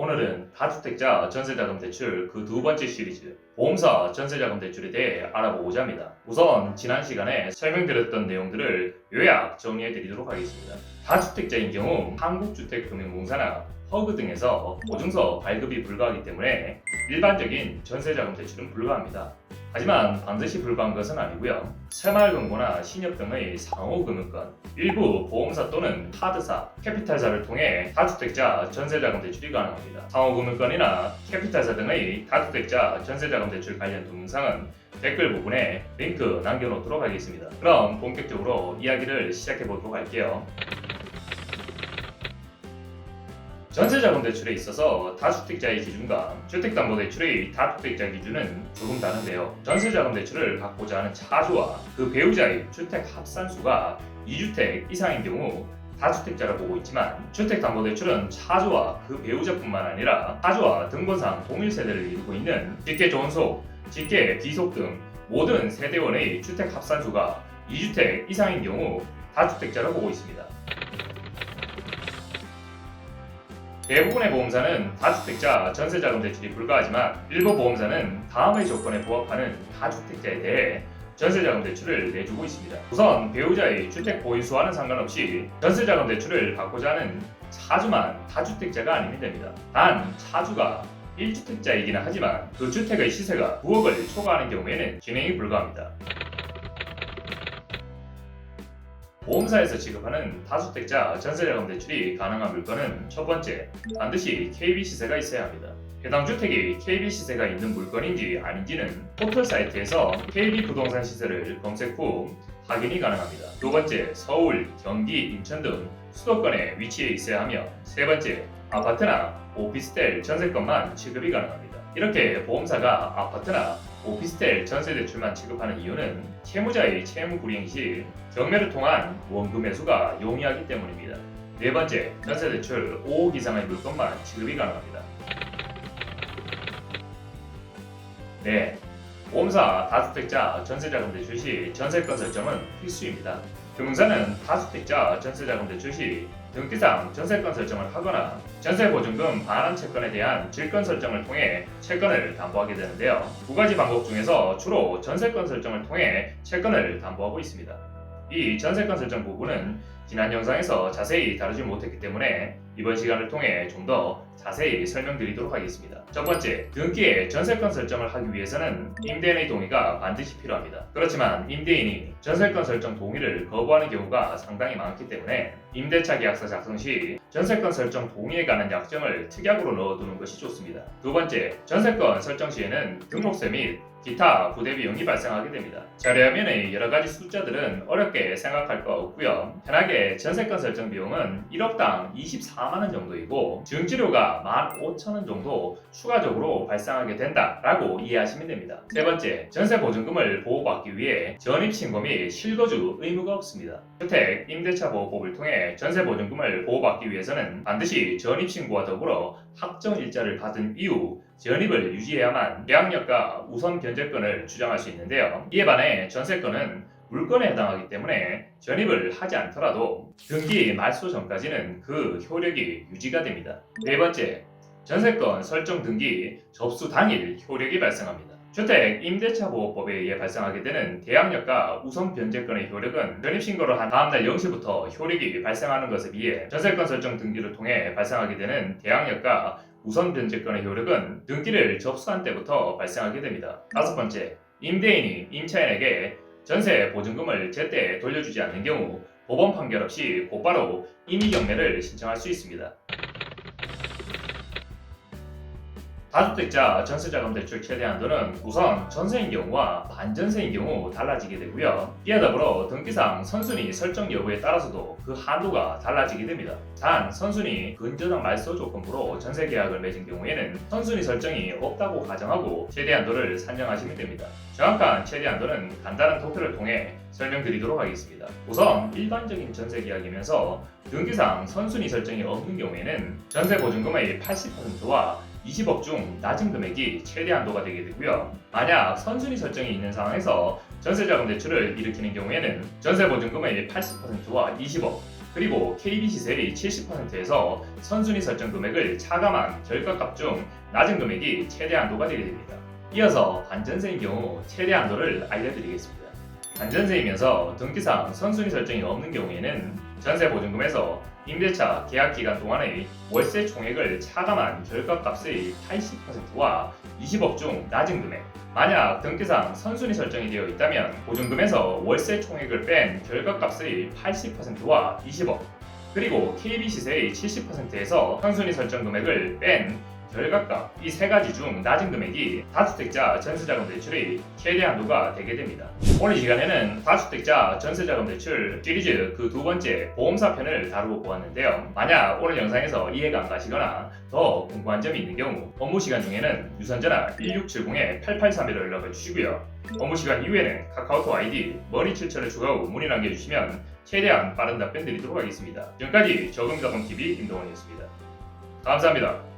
오늘은 다주택자 전세자금 대출 그 두 번째 시리즈 보험사 전세자금 대출에 대해 알아보고자 합니다. 우선 지난 시간에 설명드렸던 내용들을 요약 정리해 드리도록 하겠습니다. 다주택자인 경우 한국주택금융공사나 허그 등에서 보증서 발급이 불가하기 때문에 일반적인 전세자금 대출은 불가합니다. 하지만 반드시 불가한 것은 아니고요. 새마을금고나 신협 등의 상호금융권, 일부 보험사 또는 카드사, 캐피탈사를 통해 다주택자 전세자금 대출이 가능합니다. 상호금융권이나 캐피탈사 등의 다주택자 전세자금 대출 관련 동영상은 댓글 부분에 링크 남겨놓도록 하겠습니다. 그럼 본격적으로 이야기를 시작해보도록 할게요. 전세자금 대출에 있어서 다주택자의 기준과 주택담보대출의 다주택자 기준은 조금 다른데요. 전세자금 대출을 받고자 하는 차주와 그 배우자의 주택 합산수가 2주택 이상인 경우 다주택자를 보고 있지만 주택담보대출은 차주와 그 배우자뿐만 아니라 차주와 등본상 동일 세대를 이루고 있는 직계 존속, 직계 비속 등 모든 세대원의 주택 합산수가 2주택 이상인 경우 다주택자를 보고 있습니다. 대부분의 보험사는 다주택자 전세자금 대출이 불가하지만 일부 보험사는 다음의 조건에 부합하는 다주택자에 대해 전세자금 대출을 내주고 있습니다. 우선 배우자의 주택 보유수와는 상관없이 전세자금 대출을 받고자 하는 차주만 다주택자가 아니면 됩니다. 단 차주가 1주택자이기는 하지만 그 주택의 시세가 9억을 초과하는 경우에는 진행이 불가합니다. 보험사에서 지급하는 다주택자 전세자금 대출이 가능한 물건은 첫 번째, 반드시 KB 시세가 있어야 합니다. 해당 주택이 KB 시세가 있는 물건인지 아닌지는 포털 사이트에서 KB 부동산 시세를 검색 후 확인이 가능합니다. 두 번째, 서울, 경기, 인천 등 수도권에 위치해 있어야 하며 세 번째, 아파트나 오피스텔 전세건만 취급이 가능합니다. 이렇게 보험사가 아파트나 오피스텔 전세대출만 취급하는 이유는 채무자의 채무 불이행 시 경매를 통한 원금 회수가 용이하기 때문입니다. 네 번째, 전세대출 5억 이상의 물건만 취급이 가능합니다. 네, 보험사 다주택자 전세자금 대출 시 전세건 설정은 필수입니다. 금융사는 다주택자 전세자금 대출 시 등기상 전세건 설정을 하거나 전세보증금 반환 채권에 대한 질건 설정을 통해 채권을 담보하게 되는데요. 두 가지 방법 중에서 주로 전세건 설정을 통해 채권을 담보하고 있습니다. 이 전세건 설정 부분은 지난 영상에서 자세히 다루지 못했기 때문에 이번 시간을 통해 좀 더 자세히 설명드리도록 하겠습니다. 첫 번째, 등기에 전세건 설정을 하기 위해서는 임대인의 동의가 반드시 필요합니다. 그렇지만 임대인이 전세건 설정 동의를 거부하는 경우가 상당히 많기 때문에 임대차 계약서 작성 시 전세건 설정 동의에 관한 약정을 특약으로 넣어두는 것이 좋습니다. 두 번째, 전세건 설정 시에는 등록세 및 기타 부대 비용이 발생하게 됩니다. 자료화면의 여러가지 숫자들은 어렵게 생각할 거 없고요. 편하게 전세건 설정 비용은 1억당 24만원 정도이고 증지료가 15,000원 정도 추가적으로 발생하게 된다라고 이해하시면 됩니다. 세 번째, 전세보증금을 보호받기 위해 전입신고 및 실거주 의무가 없습니다. 주택 임대차 보호법을 통해 전세보증금을 보호받기 위해서는 반드시 전입신고와 더불어 확정일자를 받은 이후 전입을 유지해야만 계약력과 우선 변제권을 주장할 수 있는데요. 이에 반해 전세건은 물건에 해당하기 때문에 전입을 하지 않더라도 등기 말소 전까지는 그 효력이 유지가 됩니다. 네 번째, 전세건 설정 등기 접수 당일 효력이 발생합니다. 주택 임대차 보호법에 의해 발생하게 되는 계약력과 우선 변제권의 효력은 전입신고를 한 다음날 0시부터 효력이 발생하는 것에 비해 전세건 설정 등기를 통해 발생하게 되는 계약력과 우선 변제권의 효력은 등기를 접수한 때부터 발생하게 됩니다. 다섯 번째, 임대인이 임차인에게 전세 보증금을 제때 돌려주지 않는 경우 법원 판결 없이 곧바로 임의경매를 신청할 수 있습니다. 다주택자 전세자금 대출 최대 한도는 우선 전세인 경우와 반전세인 경우 달라지게 되고요. 이에 더불어 등기상 선순위 설정 여부에 따라서도 그 한도가 달라지게 됩니다. 단 선순위 근저당 말소 조건부로 전세 계약을 맺은 경우에는 선순위 설정이 없다고 가정하고 최대 한도를 산정하시면 됩니다. 정확한 최대 한도는 간단한 도표를 통해 설명드리도록 하겠습니다. 우선 일반적인 전세 계약이면서 등기상 선순위 설정이 없는 경우에는 전세 보증금의 80%와 20억 중 낮은 금액이 최대 한도가 되게 되고요. 만약 선순위 설정이 있는 상황에서 전세자금 대출을 일으키는 경우에는 전세보증금의 80%와 20억, 그리고 KB 시세의 70%에서 선순위 설정 금액을 차감한 결과값 중 낮은 금액이 최대 한도가 되게 됩니다. 이어서 반전세인 경우 최대 한도를 알려드리겠습니다. 반전세이면서 등기상 선순위 설정이 없는 경우에는 전세 보증금에서 임대차 계약 기간 동안의 월세 총액을 차감한 결과값의 80%와 20억 중 낮은 금액, 만약 등기상 선순위 설정이 되어 있다면 보증금에서 월세 총액을 뺀 결과값의 80%와 20억, 그리고 KB 시세의 70%에서 선순위 설정 금액을 뺀 결과값, 이 세 가지 중 낮은 금액이 다주택자 전세자금 대출의 최대 한도가 되게 됩니다. 오늘 시간에는 다주택자 전세자금 대출 시리즈 그 두 번째 보험사 편을 다루고 보았는데요. 만약 오늘 영상에서 이해가 안 가시거나 더 궁금한 점이 있는 경우 업무 시간 중에는 유선전화 1670-8831로 연락을 주시고요. 업무 시간 이후에는 카카오톡 아이디 머니7천을 추가 후 문의 남겨주시면 최대한 빠른 답변 드리도록 하겠습니다. 지금까지 저금리다공TV 김동원이었습니다. 감사합니다.